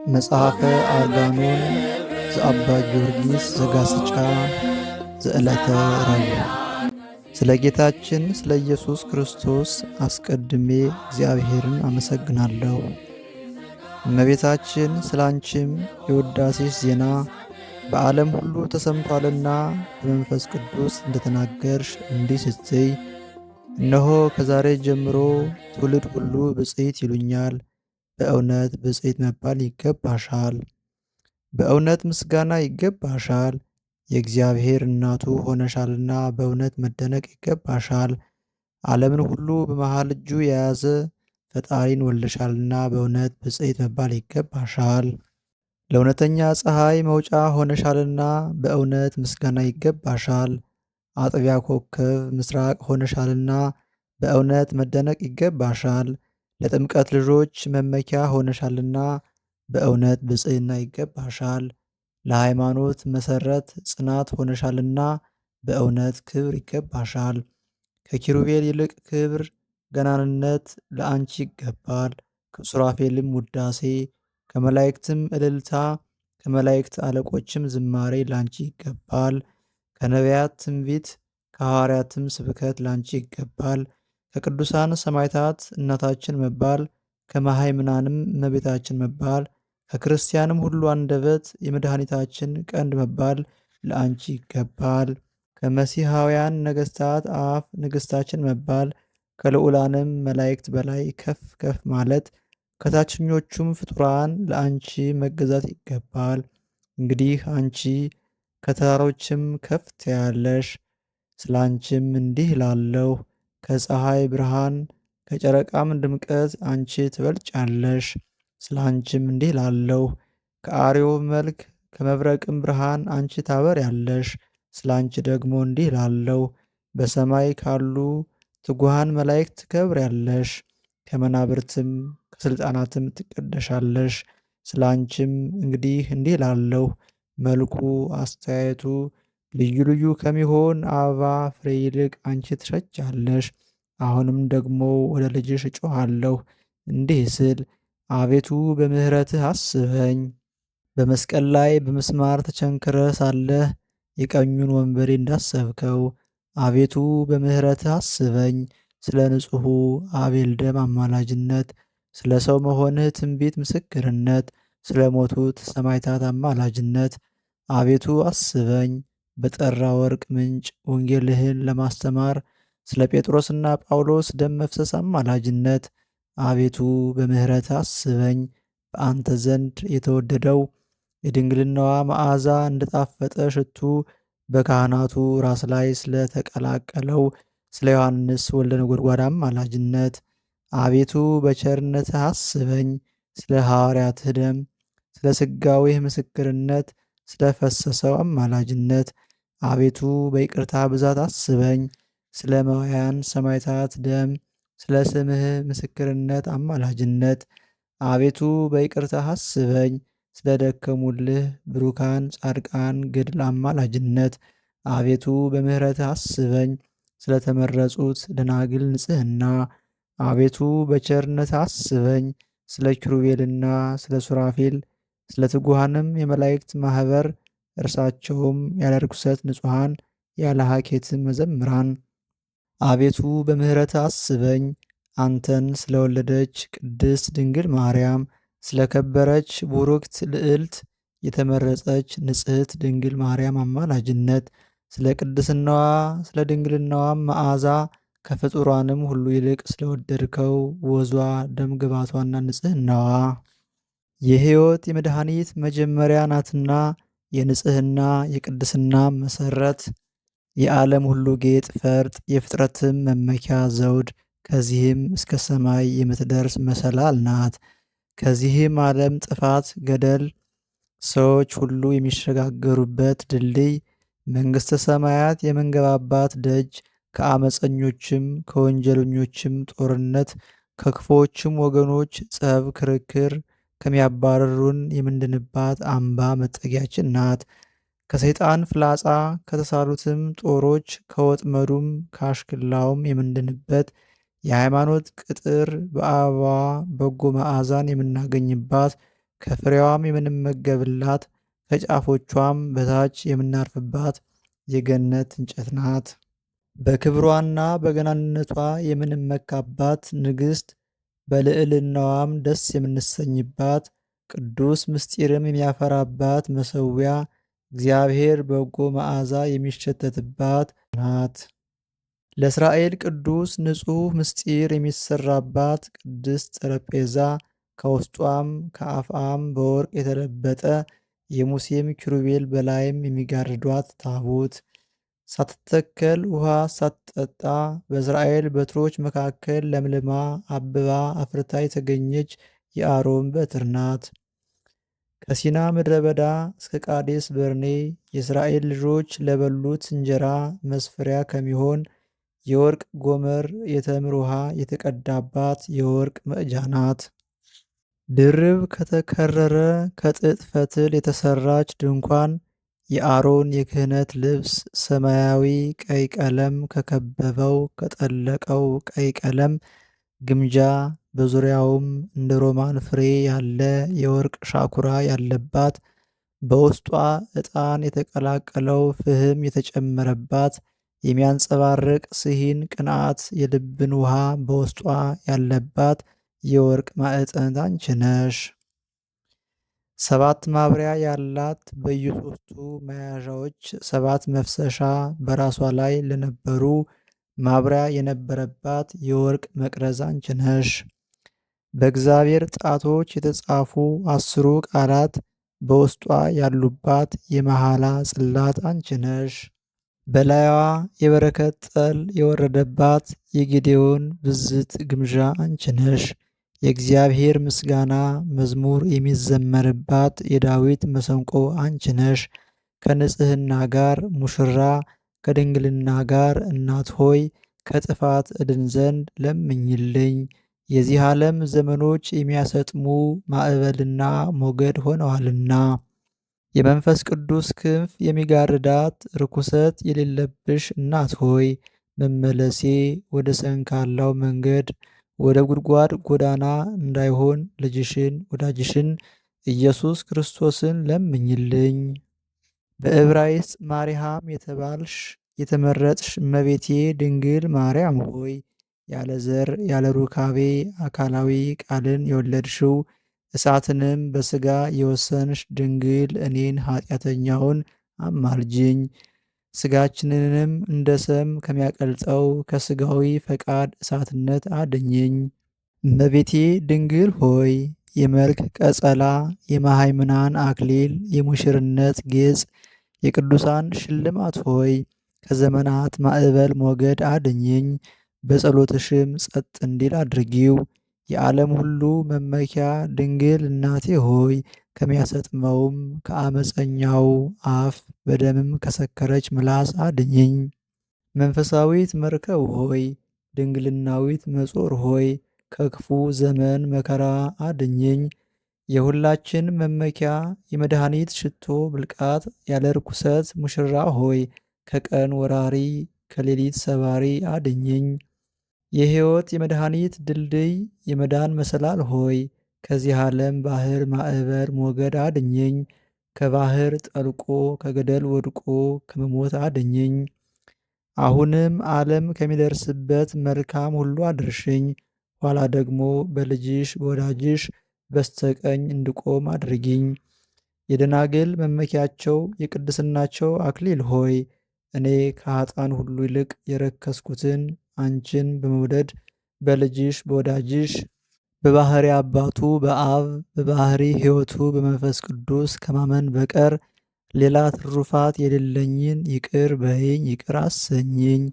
መጽሐፈ አርጋኖን ዘአባ ጊዮርጊስ ዘጋስጫ ዘዕለተ ረቡዕ። ስለ ጌታችን ስለ ኢየሱስ ክርስቶስ አስቀድሜ እግዚአብሔርን አመሰግናለሁ። እመቤታችን ስለ አንቺም የውዳሴሽ ዜና በዓለም ሁሉ ተሰምቷልና በመንፈስ ቅዱስ እንደተናገርሽ እንዲህ ስትይ፣ እነሆ ከዛሬ ጀምሮ ትውልድ ሁሉ ብፅዕት ይሉኛል። በእውነት ብፅዕት መባል ይገባሻል። በእውነት ምስጋና ይገባሻል። የእግዚአብሔር እናቱ ሆነሻልና በእውነት መደነቅ ይገባሻል። ዓለምን ሁሉ በመሃል እጁ የያዘ ፈጣሪን ወልደሻልና በእውነት ብፅዕት መባል ይገባሻል። ለእውነተኛ ፀሐይ መውጫ ሆነሻልና በእውነት ምስጋና ይገባሻል። አጥቢያ ኮከብ ምስራቅ ሆነሻልና በእውነት መደነቅ ይገባሻል። ለጥምቀት ልጆች መመኪያ ሆነሻልና በእውነት ብፅዕና ይገባሻል። ለሃይማኖት መሠረት ጽናት ሆነሻልና በእውነት ክብር ይገባሻል። ከኪሩቤል ይልቅ ክብር ገናንነት ለአንቺ ይገባል። ከሱራፌልም ውዳሴ ከመላእክትም እልልታ ከመላእክት አለቆችም ዝማሬ ላንቺ ይገባል። ከነቢያት ትንቢት ከሐዋርያትም ስብከት ላንቺ ይገባል። ከቅዱሳን ሰማዕታት እናታችን መባል ከመሃይምናንም እመቤታችን መባል ከክርስቲያንም ሁሉ አንደበት የመድኃኒታችን ቀንድ መባል ለአንቺ ይገባል። ከመሲሐውያን ነገሥታት አፍ ንግሥታችን መባል ከልዑላንም መላእክት በላይ ከፍ ከፍ ማለት ከታችኞቹም ፍጡራን ለአንቺ መገዛት ይገባል። እንግዲህ አንቺ ከተራሮችም ከፍ ትያለሽ። ስለ አንቺም እንዲህ እላለሁ፣ ከፀሐይ ብርሃን ከጨረቃም ድምቀት አንቺ ትበልጫለሽ። ስለ አንቺም እንዲህ እላለሁ፣ ከአርዮብ መልክ ከመብረቅም ብርሃን አንቺ ታበሪያለሽ። ስለ አንቺ ደግሞ እንዲህ እላለሁ፣ በሰማይ ካሉ ትጉሃን መላእክት ትከብሪያለሽ። ከመናብርትም ከሥልጣናትም ትቀደሻለሽ። ስለ አንቺም እንግዲህ እንዲህ እላለሁ፣ መልኩ አስተያየቱ ልዩ ልዩ ከሚሆን አበባ ፍሬ ይልቅ አንቺ ትረጫለሽ። አሁንም ደግሞ ወደ ልጅሽ እጮኻለሁ እንዲህ ስል፣ አቤቱ በምሕረትህ አስበኝ። በመስቀል ላይ በምስማር ተቸንክረህ ሳለህ የቀኙን ወንበዴ እንዳሰብከው አቤቱ በምሕረትህ አስበኝ። ስለ ንጹሑ አቤል ደም አማላጅነት፣ ስለ ሰው መሆንህ ትንቢት ምስክርነት፣ ስለ ሞቱት ሰማዕታት አማላጅነት አቤቱ አስበኝ። በጠራ ወርቅ ምንጭ ወንጌልህን ለማስተማር ስለ ጴጥሮስና ጳውሎስ ደም መፍሰስ አማላጅነት አቤቱ በምሕረትህ አስበኝ። በአንተ ዘንድ የተወደደው የድንግልናዋ መዓዛ እንደጣፈጠ ሽቱ በካህናቱ ራስ ላይ ስለተቀላቀለው ስለ ዮሐንስ ወልደ ነጎድጓድ አማላጅነት አቤቱ በቸርነትህ አስበኝ። ስለ ሐዋርያትህ ደም ስለ ሥጋዌህ ምስክርነት ስለ ፈሰሰው አማላጅነት አቤቱ በይቅርታ ብዛት አስበኝ። ስለ መዋያን ሰማዕታት ደም ስለ ስምህ ምስክርነት አማላጅነት አቤቱ በይቅርታህ አስበኝ። ስለ ደከሙልህ ብሩካን ጻድቃን ገድል አማላጅነት አቤቱ በምሕረትህ አስበኝ። ስለ ተመረጹት ደናግል ንጽሕና አቤቱ በቸርነትህ አስበኝ። ስለ ኪሩቤልና ስለ ሱራፌል ስለ ትጉሃንም የመላእክት ማኅበር እርሳቸውም ያለ ርኩሰት ንጹሐን ያለ ሀኬትም መዘምራን አቤቱ በምሕረትህ አስበኝ። አንተን ስለወለደች ቅድስት ድንግል ማርያም ስለ ከበረች ቡሩክት ልዕልት የተመረጸች ንጽሕት ድንግል ማርያም አማላጅነት ስለ ቅድስናዋ ስለ ድንግልናዋም መዓዛ ከፍጡራንም ሁሉ ይልቅ ስለወደድከው ወዟ ደም ግባቷና ንጽሕናዋ የሕይወት የመድኃኒት መጀመሪያ ናትና የንጽሕና የቅድስና መሠረት የዓለም ሁሉ ጌጥ ፈርጥ የፍጥረትም መመኪያ ዘውድ ከዚህም እስከ ሰማይ የምትደርስ መሰላል ናት። ከዚህም ዓለም ጥፋት ገደል ሰዎች ሁሉ የሚሸጋገሩበት ድልድይ መንግሥተ ሰማያት የምንገባባት ደጅ ከአመፀኞችም ከወንጀለኞችም ጦርነት ከክፎችም ወገኖች ጸብ ክርክር ከሚያባረሩን የምንድንባት አምባ መጠጊያችን ናት። ከሰይጣን ፍላጻ ከተሳሉትም ጦሮች ከወጥመዱም ከአሽክላውም የምንድንበት የሃይማኖት ቅጥር በአበባ በጎ መዓዛን የምናገኝባት ከፍሬዋም የምንመገብላት ከጫፎቿም በታች የምናርፍባት የገነት እንጨት ናት። በክብሯና በገናንነቷ የምንመካባት ንግሥት፣ በልዕልናዋም ደስ የምንሰኝባት ቅዱስ ምስጢርም የሚያፈራባት መሠዊያ፣ እግዚአብሔር በጎ መዓዛ የሚሸተትባት ናት። ለእስራኤል ቅዱስ ንጹሕ ምስጢር የሚሰራባት ቅድስት ጠረጴዛ፣ ከውስጧም ከአፍአም በወርቅ የተለበጠ የሙሴም ኪሩቤል በላይም የሚጋርዷት ታቦት፣ ሳትተከል ውሃ ሳትጠጣ በእስራኤል በትሮች መካከል ለምልማ አብባ አፍርታ የተገኘች የአሮን በትር ናት። ከሲና ምድረ በዳ እስከ ቃዴስ በርኔ የእስራኤል ልጆች ለበሉት እንጀራ መስፈሪያ ከሚሆን የወርቅ ጎመር የተምር ውሃ የተቀዳባት የወርቅ መቅጃ ናት። ድርብ ከተከረረ ከጥጥ ፈትል የተሰራች ድንኳን፣ የአሮን የክህነት ልብስ ሰማያዊ ቀይ ቀለም ከከበበው ከጠለቀው ቀይ ቀለም ግምጃ፣ በዙሪያውም እንደ ሮማን ፍሬ ያለ የወርቅ ሻኩራ ያለባት፣ በውስጧ ዕጣን የተቀላቀለው ፍህም የተጨመረባት የሚያንጸባርቅ ስሂን ቅንዓት የልብን ውሃ በውስጧ ያለባት የወርቅ ማዕጠንት አንቺ ነሽ። 7 ማብሪያ ያላት በየሶስቱ መያዣዎች 7 መፍሰሻ በራሷ ላይ ለነበሩ ማብሪያ የነበረባት የወርቅ መቅረዝ አንቺ ነሽ። በእግዚአብሔር ጣቶች የተጻፉ 10ሩ ቃላት በውስጧ ያሉባት የመሐላ ጽላት አንቺ ነሽ። በላይዋ የበረከት ጠል የወረደባት የጌዴዎን ብዝት ግምዣ አንቺ ነሽ። የእግዚአብሔር ምስጋና መዝሙር የሚዘመርባት የዳዊት መሰንቆ አንቺ ነሽ። ከንጽሕና ጋር ሙሽራ ከድንግልና ጋር እናት ሆይ ከጥፋት እድን ዘንድ ለምኝልኝ። የዚህ ዓለም ዘመኖች የሚያሰጥሙ ማዕበልና ሞገድ ሆነዋልና የመንፈስ ቅዱስ ክንፍ የሚጋርዳት ርኩሰት የሌለብሽ እናት ሆይ መመለሴ ወደ ሰንካላው መንገድ ወደ ጉድጓድ ጎዳና እንዳይሆን ልጅሽን ወዳጅሽን ኢየሱስ ክርስቶስን ለምኝልኝ። በዕብራይስጥ ማርያም የተባልሽ የተመረጥሽ እመቤቴ ድንግል ማርያም ሆይ ያለ ዘር ያለ ሩካቤ አካላዊ ቃልን የወለድሽው እሳትንም በሥጋ የወሰንሽ ድንግል እኔን ኃጢአተኛውን አማልጅኝ። ሥጋችንንም እንደ ሰም ከሚያቀልጠው ከሥጋዊ ፈቃድ እሳትነት አድኝኝ። እመቤቴ ድንግል ሆይ የመልክ ቀጸላ የመሃይምናን አክሊል የሙሽርነት ጌጽ የቅዱሳን ሽልማት ሆይ ከዘመናት ማዕበል ሞገድ አድኝኝ። በጸሎትሽም ጸጥ እንዲል አድርጊው። የዓለም ሁሉ መመኪያ ድንግል እናቴ ሆይ ከሚያሰጥመውም ከአመፀኛው አፍ በደምም ከሰከረች ምላስ አድኝኝ። መንፈሳዊት መርከብ ሆይ ድንግልናዊት መጾር ሆይ ከክፉ ዘመን መከራ አድኝኝ። የሁላችን መመኪያ የመድኃኒት ሽቶ ብልቃት ያለ ርኩሰት ሙሽራ ሆይ ከቀን ወራሪ ከሌሊት ሰባሪ አድኝኝ። የሕይወት የመድኃኒት ድልድይ የመዳን መሰላል ሆይ ከዚህ ዓለም ባህር ማዕበል ሞገድ አድኝኝ። ከባህር ጠልቆ ከገደል ወድቆ ከመሞት አድኝኝ። አሁንም ዓለም ከሚደርስበት መልካም ሁሉ አድርሽኝ። ኋላ ደግሞ በልጅሽ በወዳጅሽ በስተቀኝ እንድቆም አድርጊኝ። የደናግል መመኪያቸው የቅድስናቸው አክሊል ሆይ እኔ ከኃጥአን ሁሉ ይልቅ የረከስኩትን አንቺን በመውደድ በልጅሽ በወዳጅሽ በባሕሪ አባቱ በአብ በባሕሪ ሕይወቱ በመንፈስ ቅዱስ ከማመን በቀር ሌላ ትሩፋት የሌለኝን ይቅር በይኝ ይቅር አሰኝኝ።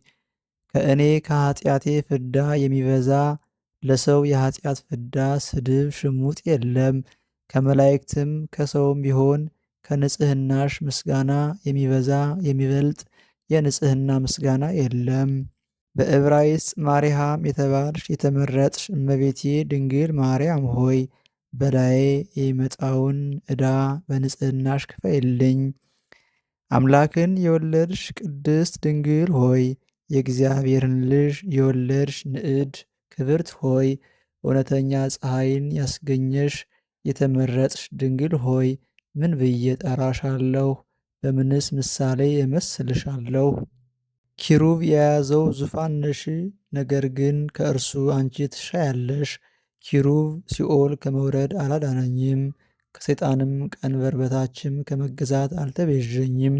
ከእኔ ከኃጢአቴ ፍዳ የሚበዛ ለሰው የኃጢአት ፍዳ ስድብ ሽሙጥ የለም። ከመላእክትም ከሰውም ቢሆን ከንጽሕናሽ ምስጋና የሚበዛ የሚበልጥ የንጽሕና ምስጋና የለም። በዕብራይስጥ ማርያም የተባልሽ የተመረጥሽ እመቤቴ ድንግል ማርያም ሆይ በላዬ የሚመጣውን ዕዳ በንጽሕናሽ ክፈይልኝ። አምላክን የወለድሽ ቅድስት ድንግል ሆይ የእግዚአብሔርን ልጅ የወለድሽ ንዕድ ክብርት ሆይ እውነተኛ ፀሐይን ያስገኘሽ የተመረጥሽ ድንግል ሆይ ምን ብዬ ጠራሻለሁ? በምንስ ምሳሌ እመስልሻለሁ? ኪሩብ የያዘው ዙፋን ነሽ፣ ነገር ግን ከእርሱ አንቺ ትሻያለሽ። ኪሩብ ሲኦል ከመውረድ አላዳነኝም፣ ከሰይጣንም ቀንበር በታችም ከመገዛት አልተቤዠኝም።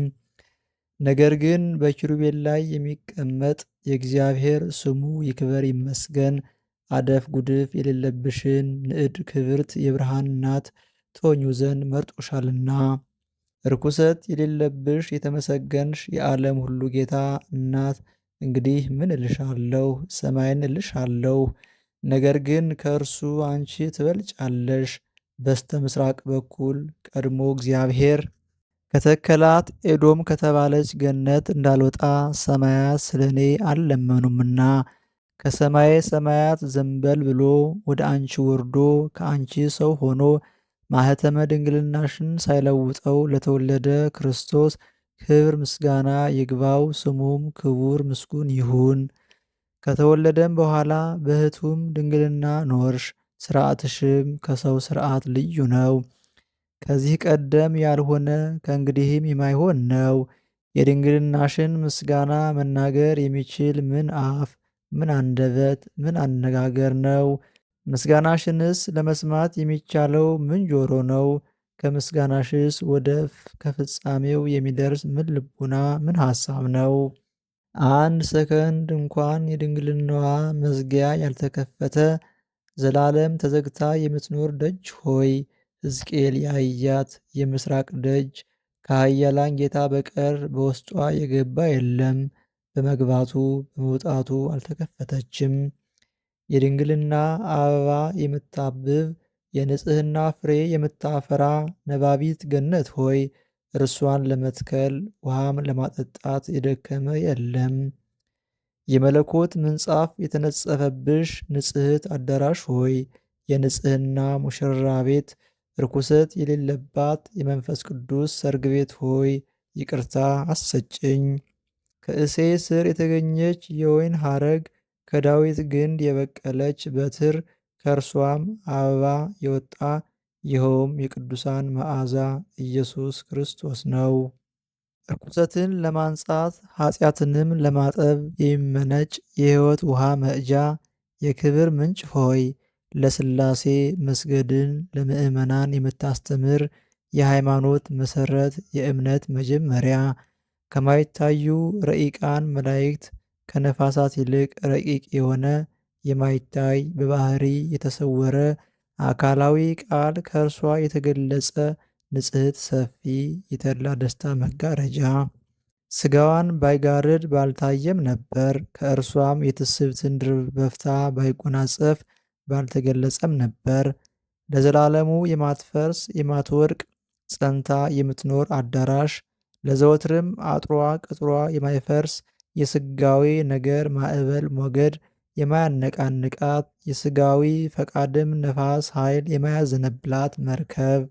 ነገር ግን በኪሩቤል ላይ የሚቀመጥ የእግዚአብሔር ስሙ ይክበር ይመስገን፣ አደፍ ጉድፍ የሌለብሽን ንዕድ ክብርት የብርሃን እናት ትሆኚ ዘንድ መርጦሻልና። ርኩሰት የሌለብሽ የተመሰገንሽ የዓለም ሁሉ ጌታ እናት እንግዲህ ምን እልሻለሁ? ሰማይን እልሻለሁ። ነገር ግን ከእርሱ አንቺ ትበልጫለሽ። በስተ ምስራቅ በኩል ቀድሞ እግዚአብሔር ከተከላት ኤዶም ከተባለች ገነት እንዳልወጣ ሰማያት ስለ እኔ አልለመኑምና ከሰማየ ሰማያት ዘንበል ብሎ ወደ አንቺ ወርዶ ከአንቺ ሰው ሆኖ ማኅተመ ድንግልናሽን ሳይለውጠው ለተወለደ ክርስቶስ ክብር ምስጋና ይግባው፣ ስሙም ክቡር ምስጉን ይሁን። ከተወለደም በኋላ በሕቱም ድንግልና ኖርሽ፣ ሥርዓትሽም ከሰው ሥርዓት ልዩ ነው። ከዚህ ቀደም ያልሆነ ከእንግዲህም የማይሆን ነው። የድንግልናሽን ምስጋና መናገር የሚችል ምን አፍ፣ ምን አንደበት፣ ምን አነጋገር ነው? ምስጋናሽንስ ለመስማት የሚቻለው ምን ጆሮ ነው? ከምስጋናሽስ ወደፍ ከፍጻሜው የሚደርስ ምን ልቡና፣ ምን ሐሳብ ነው? አንድ ሰከንድ እንኳን የድንግልናዋ መዝጊያ ያልተከፈተ ዘላለም ተዘግታ የምትኖር ደጅ ሆይ፣ ሕዝቅኤል ያያት የምስራቅ ደጅ ከኃያላን ጌታ በቀር በውስጧ የገባ የለም፣ በመግባቱ በመውጣቱ አልተከፈተችም። የድንግልና አበባ የምታብብ የንጽሕና ፍሬ የምታፈራ ነባቢት ገነት ሆይ እርሷን ለመትከል ውሃም ለማጠጣት የደከመ የለም። የመለኮት ምንጻፍ የተነጸፈብሽ ንጽሕት አዳራሽ ሆይ የንጽሕና ሙሽራ ቤት ርኩሰት የሌለባት የመንፈስ ቅዱስ ሰርግ ቤት ሆይ ይቅርታ አሰጭኝ። ከእሴይ ስር የተገኘች የወይን ሐረግ ከዳዊት ግንድ የበቀለች በትር ከእርሷም አበባ የወጣ ይኸውም የቅዱሳን መዓዛ ኢየሱስ ክርስቶስ ነው። ርኩሰትን ለማንጻት ኃጢአትንም ለማጠብ የሚመነጭ የሕይወት ውሃ መዕጃ የክብር ምንጭ ሆይ ለሥላሴ መስገድን ለምእመናን የምታስተምር የሃይማኖት መሠረት የእምነት መጀመሪያ ከማይታዩ ረቂቃን መላእክት ከነፋሳት ይልቅ ረቂቅ የሆነ የማይታይ በባህሪ የተሰወረ አካላዊ ቃል ከእርሷ የተገለጸ ንጽሕት ሰፊ የተድላ ደስታ መጋረጃ ሥጋዋን ባይጋርድ ባልታየም ነበር። ከእርሷም የትስብትን ድርብ በፍታ ባይጎናጸፍ ባልተገለጸም ነበር። ለዘላለሙ የማትፈርስ የማትወድቅ ጸንታ የምትኖር አዳራሽ ለዘወትርም አጥሯ ቅጥሯ የማይፈርስ የሥጋዊ ነገር ማዕበል ሞገድ የማያነቃንቃት የሥጋዊ ፈቃድም ነፋስ ኃይል የማያዘነብላት መርከብ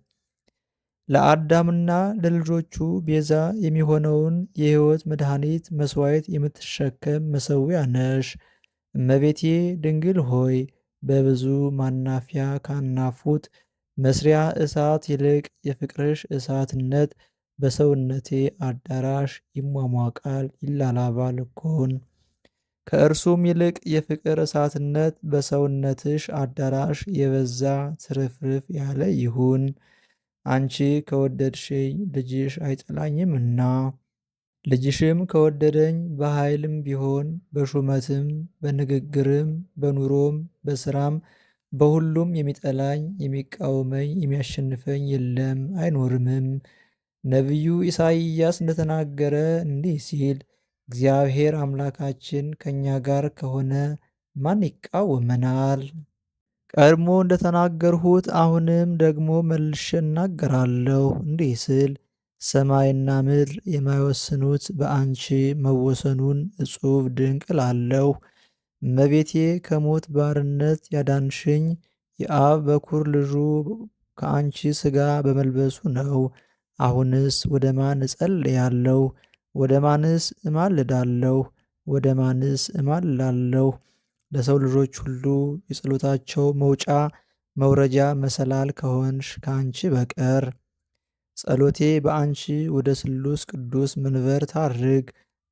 ለአዳምና ለልጆቹ ቤዛ የሚሆነውን የሕይወት መድኃኒት መሥዋዕት የምትሸከም መሠዊያ ነሽ። እመቤቴ ድንግል ሆይ በብዙ ማናፊያ ካናፉት መስሪያ እሳት ይልቅ የፍቅርሽ እሳትነት በሰውነቴ አዳራሽ ይሟሟቃል ይላላባል እኮን። ከእርሱም ይልቅ የፍቅር እሳትነት በሰውነትሽ አዳራሽ የበዛ ትርፍርፍ ያለ ይሁን። አንቺ ከወደድሽኝ ልጅሽ አይጠላኝምና፣ ልጅሽም ከወደደኝ በኃይልም ቢሆን በሹመትም በንግግርም በኑሮም በሥራም በሁሉም የሚጠላኝ የሚቃወመኝ የሚያሸንፈኝ የለም አይኖርምም። ነቢዩ ኢሳይያስ እንደተናገረ እንዲህ ሲል እግዚአብሔር አምላካችን ከእኛ ጋር ከሆነ ማን ይቃወመናል? ቀድሞ እንደተናገርሁት አሁንም ደግሞ መልሼ እናገራለሁ እንዲህ ስል ሰማይና ምድር የማይወስኑት በአንቺ መወሰኑን እጹብ ድንቅ እላለሁ። እመቤቴ ከሞት ባርነት ያዳንሽኝ የአብ በኩር ልጁ ከአንቺ ሥጋ በመልበሱ ነው። አሁንስ ወደ ማን እጸልያለሁ? ወደ ማንስ እማልዳለሁ? ወደ ማንስ እማልላለሁ? ለሰው ልጆች ሁሉ የጸሎታቸው መውጫ መውረጃ መሰላል ከሆንሽ ከአንቺ በቀር። ጸሎቴ በአንቺ ወደ ስሉስ ቅዱስ መንበር ታርግ።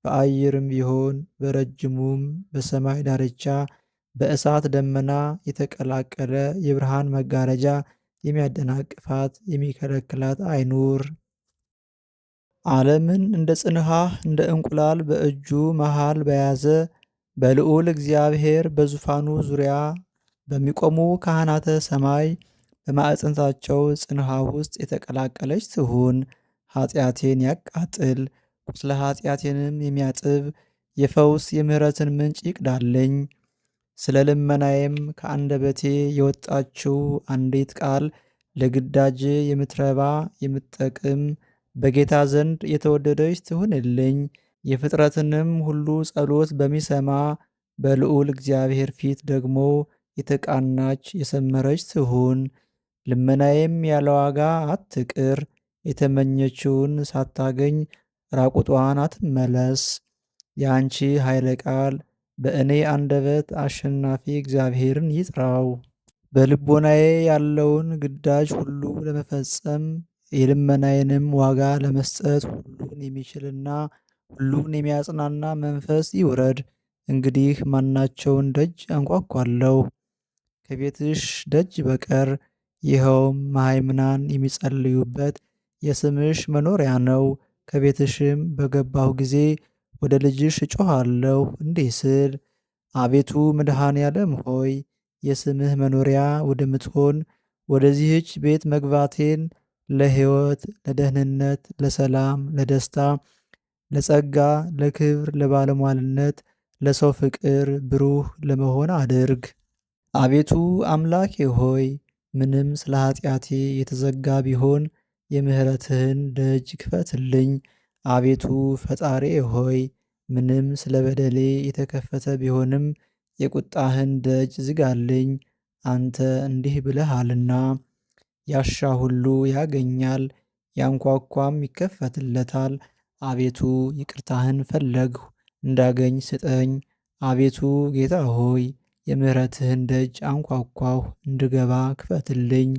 በአየርም ቢሆን በረጅሙም በሰማይ ዳርቻ በእሳት ደመና የተቀላቀለ የብርሃን መጋረጃ የሚያደናቅፋት የሚከለክላት አይኑር። ዓለምን እንደ ጽንሐ እንደ እንቁላል በእጁ መሃል በያዘ በልዑል እግዚአብሔር በዙፋኑ ዙሪያ በሚቆሙ ካህናተ ሰማይ በማዕፀንታቸው ጽንሐ ውስጥ የተቀላቀለች ትሁን። ኃጢአቴን ያቃጥል፣ ቁስለ ኃጢአቴንም የሚያጥብ የፈውስ የምሕረትን ምንጭ ይቅዳለኝ። ስለ ልመናዬም ከአንደበቴ የወጣችው አንዲት ቃል ለግዳጅ የምትረባ የምትጠቅም በጌታ ዘንድ የተወደደች ትሁንልኝ። የፍጥረትንም ሁሉ ጸሎት በሚሰማ በልዑል እግዚአብሔር ፊት ደግሞ የተቃናች የሰመረች ትሁን። ልመናዬም ያለ ዋጋ አትቅር፣ የተመኘችውን ሳታገኝ ራቁቷን አትመለስ። የአንቺ ኃይለ ቃል በእኔ አንደበት አሸናፊ እግዚአብሔርን ይጥራው። በልቦናዬ ያለውን ግዳጅ ሁሉ ለመፈጸም የልመናዬንም ዋጋ ለመስጠት ሁሉን የሚችልና ሁሉን የሚያጽናና መንፈስ ይውረድ። እንግዲህ ማናቸውን ደጅ አንኳኳለሁ ከቤትሽ ደጅ በቀር? ይኸውም መሃይምናን የሚጸልዩበት የስምሽ መኖሪያ ነው። ከቤትሽም በገባሁ ጊዜ ወደ ልጅሽ እጮኻለሁ እንዲህ ስል፣ አቤቱ መድኃኔ ዓለም ሆይ የስምህ መኖሪያ ወደምትሆን ወደዚህች ቤት መግባቴን ለሕይወት፣ ለደህንነት፣ ለሰላም፣ ለደስታ፣ ለጸጋ፣ ለክብር፣ ለባለሟልነት፣ ለሰው ፍቅር ብሩህ ለመሆን አድርግ። አቤቱ አምላኬ ሆይ ምንም ስለ ኃጢአቴ የተዘጋ ቢሆን የምሕረትህን ደጅ ክፈትልኝ። አቤቱ ፈጣሬ ሆይ ምንም ስለ በደሌ የተከፈተ ቢሆንም የቁጣህን ደጅ ዝጋልኝ። አንተ እንዲህ ብለሃልና ያሻ ሁሉ ያገኛል፣ ያንኳኳም ይከፈትለታል። አቤቱ ይቅርታህን ፈለግሁ እንዳገኝ ስጠኝ። አቤቱ ጌታ ሆይ የምሕረትህን ደጅ አንኳኳሁ እንድገባ ክፈትልኝ።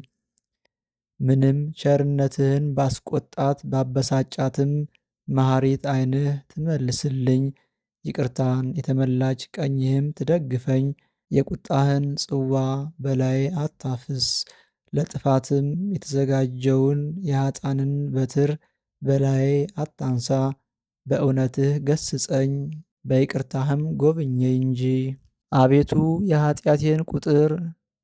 ምንም ቸርነትህን ባስቆጣት ባበሳጫትም መሐሪት ዓይንህ ትመልስልኝ። ይቅርታን የተመላች ቀኝህም ትደግፈኝ። የቁጣህን ጽዋ በላይ አታፍስ፣ ለጥፋትም የተዘጋጀውን የኃጥአንን በትር በላይ አታንሳ። በእውነትህ ገስጸኝ፣ በይቅርታህም ጎብኘኝ እንጂ። አቤቱ የኃጢአቴን ቁጥር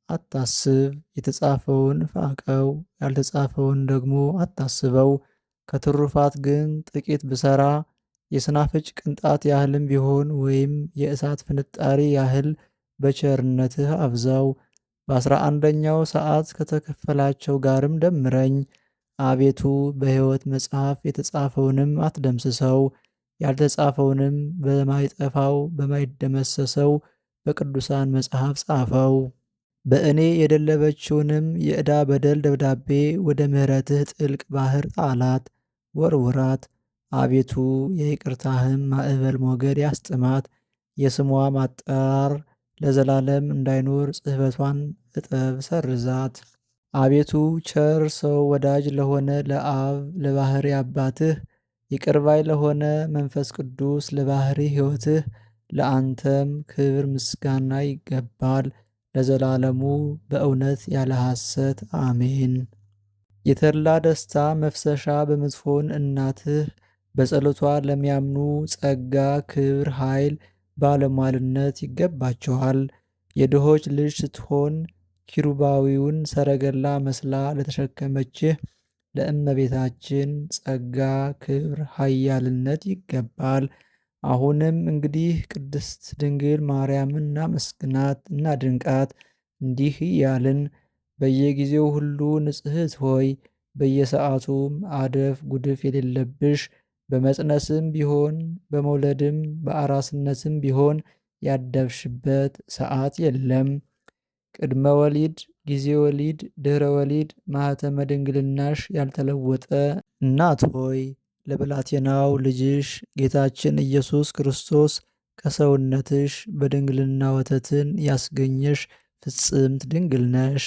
አታስብ፣ የተጻፈውን ፋቀው፣ ያልተጻፈውን ደግሞ አታስበው። ከትሩፋት ግን ጥቂት ብሰራ የስናፍጭ ቅንጣት ያህልም ቢሆን ወይም የእሳት ፍንጣሪ ያህል በቸርነትህ አብዛው። በ11ኛው ሰዓት ከተከፈላቸው ጋርም ደምረኝ። አቤቱ በሕይወት መጽሐፍ የተጻፈውንም አትደምስሰው፣ ያልተጻፈውንም በማይጠፋው በማይደመሰሰው በቅዱሳን መጽሐፍ ጻፈው። በእኔ የደለበችውንም የዕዳ በደል ደብዳቤ ወደ ምሕረትህ ጥልቅ ባሕር ጣላት፣ ወርውራት። አቤቱ የይቅርታህም ማዕበል ሞገድ ያስጥማት። የስሟ ማጠራር ለዘላለም እንዳይኖር ጽሕፈቷን እጠብ፣ ሰርዛት። አቤቱ ቸር ሰው ወዳጅ ለሆነ ለአብ ለባሕሪ አባትህ ይቅርባይ ለሆነ መንፈስ ቅዱስ ለባሕሪ ሕይወትህ ለአንተም ክብር ምስጋና ይገባል ለዘላለሙ በእውነት ያለ ሐሰት አሜን። የተድላ ደስታ መፍሰሻ በምትሆን እናትህ በጸሎቷ ለሚያምኑ ጸጋ፣ ክብር፣ ኃይል፣ ባለሟልነት ይገባቸዋል። የድሆች ልጅ ስትሆን ኪሩባዊውን ሰረገላ መስላ ለተሸከመችህ ለእመቤታችን ጸጋ፣ ክብር፣ ኃያልነት ይገባል። አሁንም እንግዲህ ቅድስት ድንግል ማርያምን እናመስግናት እናድንቃት እንዲህ እያልን፣ በየጊዜው ሁሉ ንጽሕት ሆይ በየሰዓቱም አደፍ ጉድፍ የሌለብሽ በመጽነስም ቢሆን በመውለድም በአራስነትም ቢሆን ያደፍሽበት ሰዓት የለም። ቅድመ ወሊድ፣ ጊዜ ወሊድ፣ ድኅረ ወሊድ ማኅተመ ድንግልናሽ ያልተለወጠ እናት ሆይ ለብላቴናው ልጅሽ ጌታችን ኢየሱስ ክርስቶስ ከሰውነትሽ በድንግልና ወተትን ያስገኘሽ ፍጽምት ድንግል ነሽ።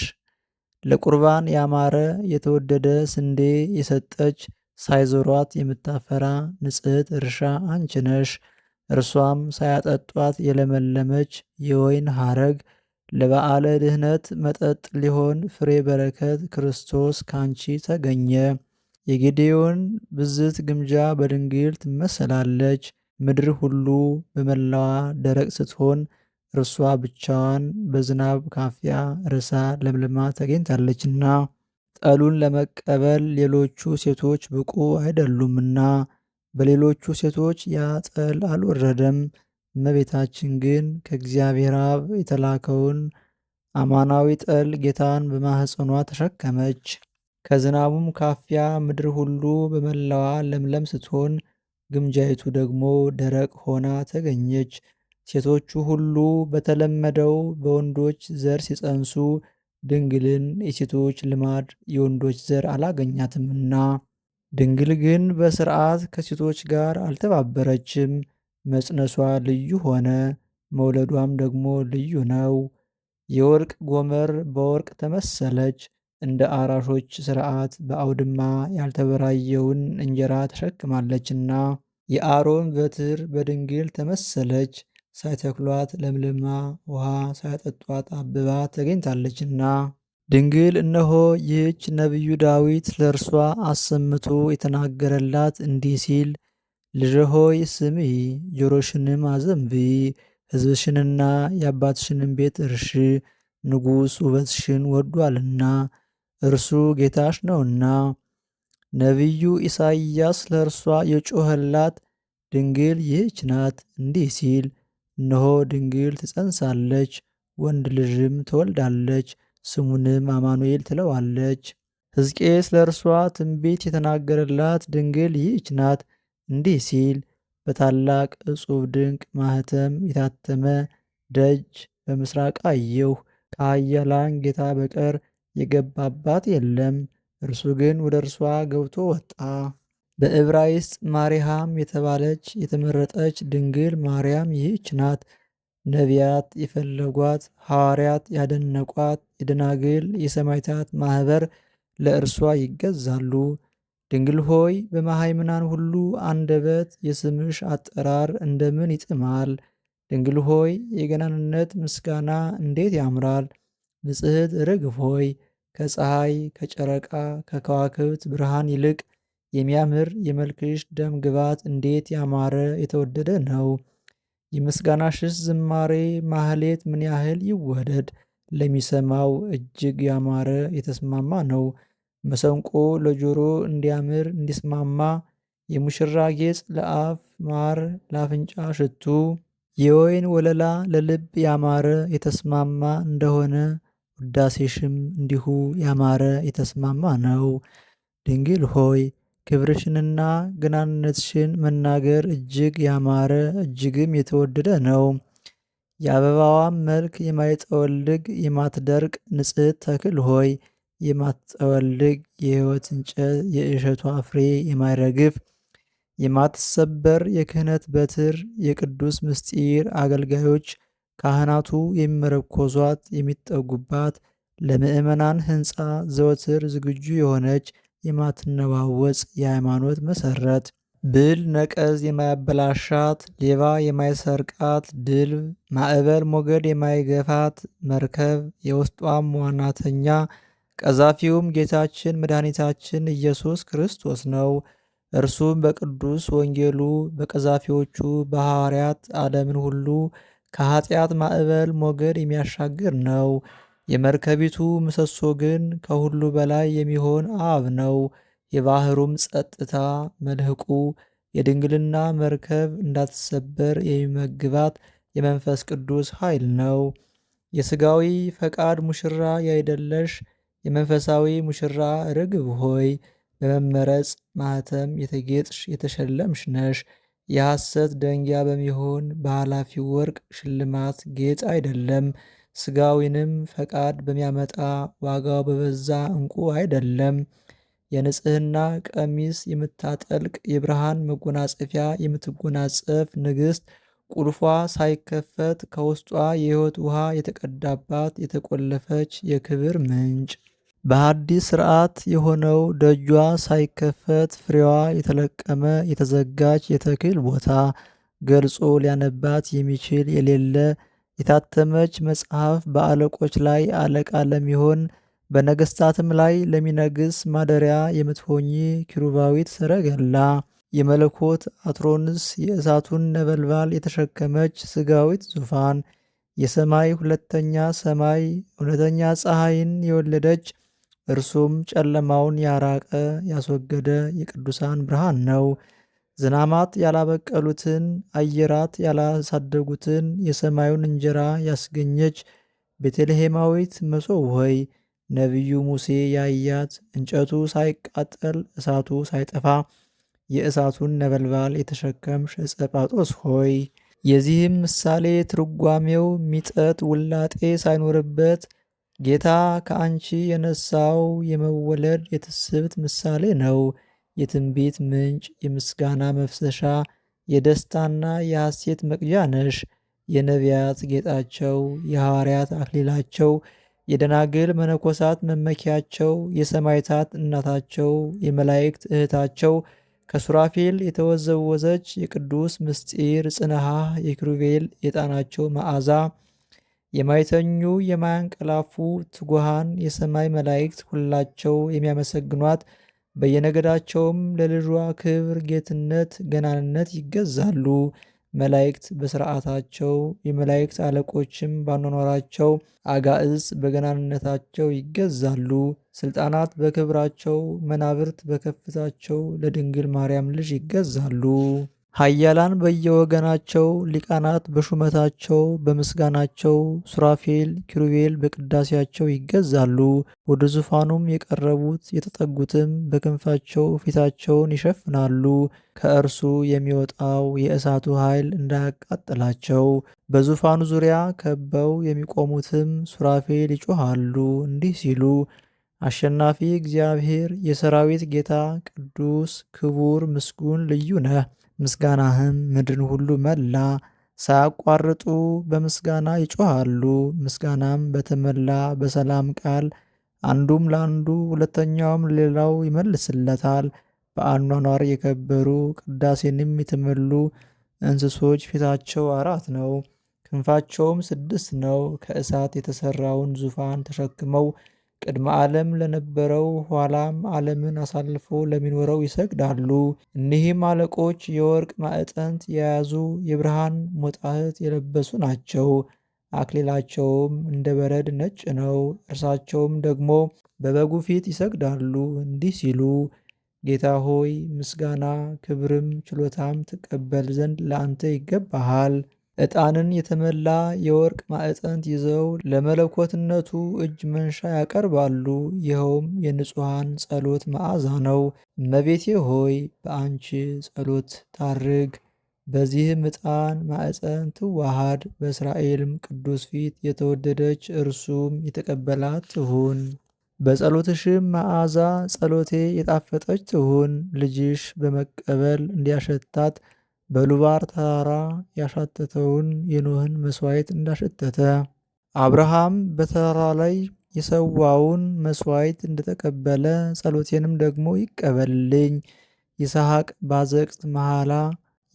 ለቁርባን ያማረ የተወደደ ስንዴ የሰጠች ሳይዞሯት የምታፈራ ንጽሕት እርሻ አንቺ ነሽ። እርሷም ሳያጠጧት የለመለመች የወይን ሐረግ ለበዓለ ድኅነት መጠጥ ሊሆን ፍሬ በረከት ክርስቶስ ካንቺ ተገኘ። የጌዴዎን ብዝት ግምጃ በድንግል ትመሰላለች። ምድር ሁሉ በመላዋ ደረቅ ስትሆን እርሷ ብቻዋን በዝናብ ካፊያ ርሳ ለምልማ ተገኝታለችና ጠሉን ለመቀበል ሌሎቹ ሴቶች ብቁ አይደሉምና በሌሎቹ ሴቶች ያ ጠል አልወረደም። እመቤታችን ግን ከእግዚአብሔር አብ የተላከውን አማናዊ ጠል ጌታን በማኅፀኗ ተሸከመች። ከዝናቡም ካፊያ ምድር ሁሉ በመላዋ ለምለም ስትሆን ግምጃይቱ ደግሞ ደረቅ ሆና ተገኘች። ሴቶቹ ሁሉ በተለመደው በወንዶች ዘር ሲጸንሱ ድንግልን የሴቶች ልማድ የወንዶች ዘር አላገኛትምና፣ ድንግል ግን በሥርዓት ከሴቶች ጋር አልተባበረችም። መጽነሷ ልዩ ሆነ፣ መውለዷም ደግሞ ልዩ ነው። የወርቅ ጎመር በወርቅ ተመሰለች። እንደ አራሾች ሥርዓት በአውድማ ያልተበራየውን እንጀራ ተሸክማለችና የአሮን በትር በድንግል ተመሰለች። ሳይተክሏት ለምልማ ውሃ ሳያጠጧት አብባ ተገኝታለችና ድንግል እነሆ ይህች ነቢዩ ዳዊት ለእርሷ አሰምቶ የተናገረላት እንዲህ ሲል፣ ልጄ ሆይ ስሚ፣ ጆሮሽንም አዘንብዪ፣ ሕዝብሽንና የአባትሽንም ቤት እርሺ። ንጉሥ ውበትሽን ወዷልና እርሱ ጌታሽ ነውና። ነቢዩ ኢሳይያስ ለእርሷ የጮኸላት ድንግል ይህች ናት እንዲህ ሲል፣ እነሆ ድንግል ትጸንሳለች፣ ወንድ ልጅም ትወልዳለች፣ ስሙንም አማኑኤል ትለዋለች። ሕዝቅኤል ለእርሷ ትንቢት የተናገረላት ድንግል ይህች ናት እንዲህ ሲል፣ በታላቅ ዕጹብ ድንቅ ማኅተም የታተመ ደጅ በምሥራቅ አየሁ። ከኃያላን ጌታ በቀር የገባባት የለም። እርሱ ግን ወደ እርሷ ገብቶ ወጣ። በዕብራይስጥ ማርያም የተባለች የተመረጠች ድንግል ማርያም ይህች ናት። ነቢያት የፈለጓት፣ ሐዋርያት ያደነቋት፣ የደናግል የሰማዕታት ማኅበር ለእርሷ ይገዛሉ። ድንግል ሆይ በመሃይምናን ሁሉ አንደበት የስምሽ አጠራር እንደምን ይጥማል! ድንግል ሆይ የገናንነት ምስጋና እንዴት ያምራል! ንጽሕት ርግብ ሆይ ከፀሐይ ከጨረቃ ከከዋክብት ብርሃን ይልቅ የሚያምር የመልክሽ ደም ግባት እንዴት ያማረ የተወደደ ነው! የምስጋናሽስ ዝማሬ ማህሌት ምን ያህል ይወደድ! ለሚሰማው እጅግ ያማረ የተስማማ ነው። መሰንቆ ለጆሮ እንዲያምር እንዲስማማ፣ የሙሽራ ጌጥ ለአፍ ማር ለአፍንጫ ሽቱ፣ የወይን ወለላ ለልብ ያማረ የተስማማ እንደሆነ ውዳሴሽም እንዲሁ ያማረ የተስማማ ነው። ድንግል ሆይ ክብርሽንና ገናንነትሽን መናገር እጅግ ያማረ እጅግም የተወደደ ነው። የአበባዋም መልክ የማይጠወልግ የማትደርቅ ንጽሕት ተክል ሆይ የማትጠወልግ የሕይወት እንጨት የእሸቷ ፍሬ የማይረግፍ የማትሰበር የክህነት በትር የቅዱስ ምስጢር አገልጋዮች ካህናቱ የሚመረኮዟት የሚጠጉባት ለምእመናን ሕንፃ ዘወትር ዝግጁ የሆነች የማትነዋወጽ የሃይማኖት መሠረት ብል ነቀዝ የማያበላሻት ሌባ የማይሰርቃት ድልብ ማዕበል ሞገድ የማይገፋት መርከብ የውስጧም ዋናተኛ ቀዛፊውም ጌታችን መድኃኒታችን ኢየሱስ ክርስቶስ ነው። እርሱም በቅዱስ ወንጌሉ በቀዛፊዎቹ በሐዋርያት ዓለምን ሁሉ ከኃጢአት ማዕበል ሞገድ የሚያሻግር ነው። የመርከቢቱ ምሰሶ ግን ከሁሉ በላይ የሚሆን አብ ነው። የባሕሩም ጸጥታ መልህቁ የድንግልና መርከብ እንዳትሰበር የሚመግባት የመንፈስ ቅዱስ ኃይል ነው። የሥጋዊ ፈቃድ ሙሽራ ያይደለሽ የመንፈሳዊ ሙሽራ ርግብ ሆይ በመመረጽ ማኅተም የተጌጥሽ የተሸለምሽ ነሽ። የሐሰት ደንጊያ በሚሆን በኃላፊው ወርቅ ሽልማት ጌጥ አይደለም። ሥጋዊንም ፈቃድ በሚያመጣ ዋጋው በበዛ ዕንቁ አይደለም። የንጽሕና ቀሚስ የምታጠልቅ የብርሃን መጎናጸፊያ የምትጎናጸፍ ንግሥት ቁልፏ ሳይከፈት ከውስጧ የሕይወት ውሃ የተቀዳባት የተቆለፈች የክብር ምንጭ በሐዲስ ሥርዓት የሆነው ደጇ ሳይከፈት ፍሬዋ የተለቀመ የተዘጋች የተክል ቦታ ገልጾ ሊያነባት የሚችል የሌለ የታተመች መጽሐፍ በአለቆች ላይ አለቃ ለሚሆን በነገሥታትም ላይ ለሚነግስ ማደሪያ የምትሆኚ ኪሩባዊት ሰረገላ የመለኮት አትሮንስ የእሳቱን ነበልባል የተሸከመች ሥጋዊት ዙፋን የሰማይ ሁለተኛ ሰማይ እውነተኛ ፀሐይን የወለደች እርሱም ጨለማውን ያራቀ ያስወገደ የቅዱሳን ብርሃን ነው። ዝናማት ያላበቀሉትን አየራት ያላሳደጉትን የሰማዩን እንጀራ ያስገኘች ቤተልሔማዊት መሶብ ሆይ ነቢዩ ሙሴ ያያት እንጨቱ ሳይቃጠል እሳቱ ሳይጠፋ የእሳቱን ነበልባል የተሸከምሽ ዕፀ ጳጦስ ሆይ የዚህም ምሳሌ ትርጓሜው ሚጠት ውላጤ ሳይኖርበት ጌታ ከአንቺ የነሳው የመወለድ የትስብት ምሳሌ ነው። የትንቢት ምንጭ፣ የምስጋና መፍሰሻ፣ የደስታና የሐሴት መቅጃ ነሽ። የነቢያት ጌጣቸው፣ የሐዋርያት አክሊላቸው፣ የደናግል መነኮሳት መመኪያቸው፣ የሰማዕታት እናታቸው፣ የመላእክት እህታቸው፣ ከሱራፌል የተወዘወዘች የቅዱስ ምስጢር ጽንሃ የኪሩቤል የዕጣናቸው መዓዛ የማይተኙ የማያንቀላፉ ትጉሃን የሰማይ መላእክት ሁላቸው የሚያመሰግኗት በየነገዳቸውም ለልጇ ክብር፣ ጌትነት፣ ገናንነት ይገዛሉ። መላእክት በሥርዓታቸው የመላእክት አለቆችም ባኗኗራቸው አጋዕዝት በገናንነታቸው ይገዛሉ። ሥልጣናት በክብራቸው መናብርት በከፍታቸው ለድንግል ማርያም ልጅ ይገዛሉ። ኃያላን በየወገናቸው ሊቃናት በሹመታቸው በምስጋናቸው ሱራፌል ኪሩቤል በቅዳሴያቸው ይገዛሉ። ወደ ዙፋኑም የቀረቡት የተጠጉትም በክንፋቸው ፊታቸውን ይሸፍናሉ። ከእርሱ የሚወጣው የእሳቱ ኃይል እንዳያቃጥላቸው በዙፋኑ ዙሪያ ከበው የሚቆሙትም ሱራፌል ይጮኻሉ እንዲህ ሲሉ አሸናፊ እግዚአብሔር የሰራዊት ጌታ ቅዱስ ክቡር ምስጉን ልዩ ነህ። ምስጋናህም ምድርን ሁሉ መላ። ሳያቋርጡ በምስጋና ይጮኻሉ። ምስጋናም በተመላ በሰላም ቃል አንዱም ለአንዱ ሁለተኛውም ለሌላው ይመልስለታል። በአኗኗር የከበሩ ቅዳሴንም የተመሉ እንስሶች ፊታቸው 4 ነው፣ ክንፋቸውም 6 ነው። ከእሳት የተሰራውን ዙፋን ተሸክመው ቅድመ ዓለም ለነበረው ኋላም ዓለምን አሳልፎ ለሚኖረው ይሰግዳሉ። እኒህም አለቆች የወርቅ ማዕጠንት የያዙ የብርሃን ሞጣህት የለበሱ ናቸው። አክሊላቸውም እንደ በረድ ነጭ ነው። እርሳቸውም ደግሞ በበጉ ፊት ይሰግዳሉ እንዲህ ሲሉ ጌታ ሆይ ምስጋና ክብርም ችሎታም ትቀበል ዘንድ ለአንተ ይገባሃል። ዕጣንን የተመላ የወርቅ ማዕጠንት ይዘው ለመለኮትነቱ እጅ መንሻ ያቀርባሉ። ይኸውም የንጹሐን ጸሎት መዓዛ ነው። እመቤቴ ሆይ በአንቺ ጸሎት ታርግ፣ በዚህም ዕጣን ማዕፀን ትዋሃድ። በእስራኤልም ቅዱስ ፊት የተወደደች እርሱም የተቀበላት ትሁን። በጸሎትሽም መዓዛ ጸሎቴ የጣፈጠች ትሁን። ልጅሽ በመቀበል እንዲያሸታት በሉባር ተራራ ያሻተተውን የኖህን መሥዋዕት እንዳሸተተ አብርሃም በተራራ ላይ የሰዋውን መሥዋዕት እንደተቀበለ ጸሎቴንም ደግሞ ይቀበልልኝ። ይስሐቅ ባዘቅት መሐላ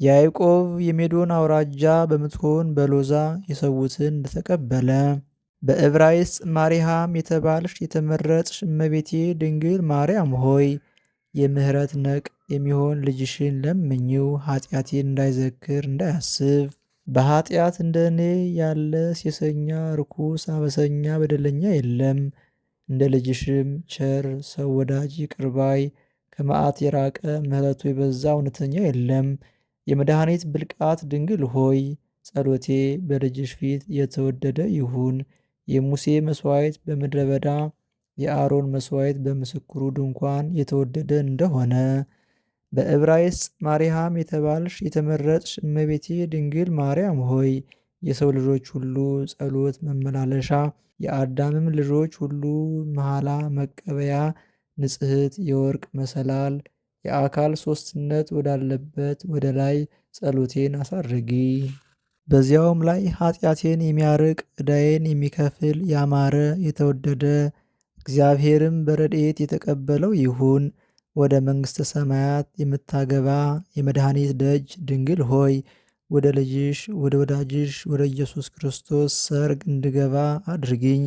ያዕቆብ የሜዶን አውራጃ በምትሆን በሎዛ የሰዉትን እንደተቀበለ በዕብራይስጥ ማርያም የተባልሽ የተመረጥሽ እመቤቴ ድንግል ማርያም ሆይ የምህረት ነቅ የሚሆን ልጅሽን ለምኝው፣ ኃጢአቴን እንዳይዘክር እንዳያስብ። በኃጢአት እንደ እኔ ያለ ሴሰኛ ርኩስ አበሰኛ በደለኛ የለም። እንደ ልጅሽም ቸር ሰው ወዳጅ ይቅር ባይ ከመዓት የራቀ ምሕረቱ የበዛ እውነተኛ የለም። የመድኃኒት ብልቃት ድንግል ሆይ ጸሎቴ በልጅሽ ፊት የተወደደ ይሁን። የሙሴ መሥዋዕት በምድረ በዳ የአሮን መሥዋዕት በምስክሩ ድንኳን የተወደደ እንደሆነ በዕብራይስጥ ማርያም የተባልሽ የተመረጥሽ እመቤቴ ድንግል ማርያም ሆይ የሰው ልጆች ሁሉ ጸሎት መመላለሻ የአዳምም ልጆች ሁሉ መሐላ መቀበያ ንጽሕት የወርቅ መሰላል የአካል ሦስትነት ወዳለበት ወደ ላይ ጸሎቴን አሳርጊ። በዚያውም ላይ ኃጢአቴን የሚያርቅ ዕዳዬን የሚከፍል ያማረ የተወደደ እግዚአብሔርም በረድኤት የተቀበለው ይሁን። ወደ መንግሥተ ሰማያት የምታገባ የመድኃኒት ደጅ ድንግል ሆይ ወደ ልጅሽ ወደ ወዳጅሽ ወደ ኢየሱስ ክርስቶስ ሰርግ እንድገባ አድርጊኝ።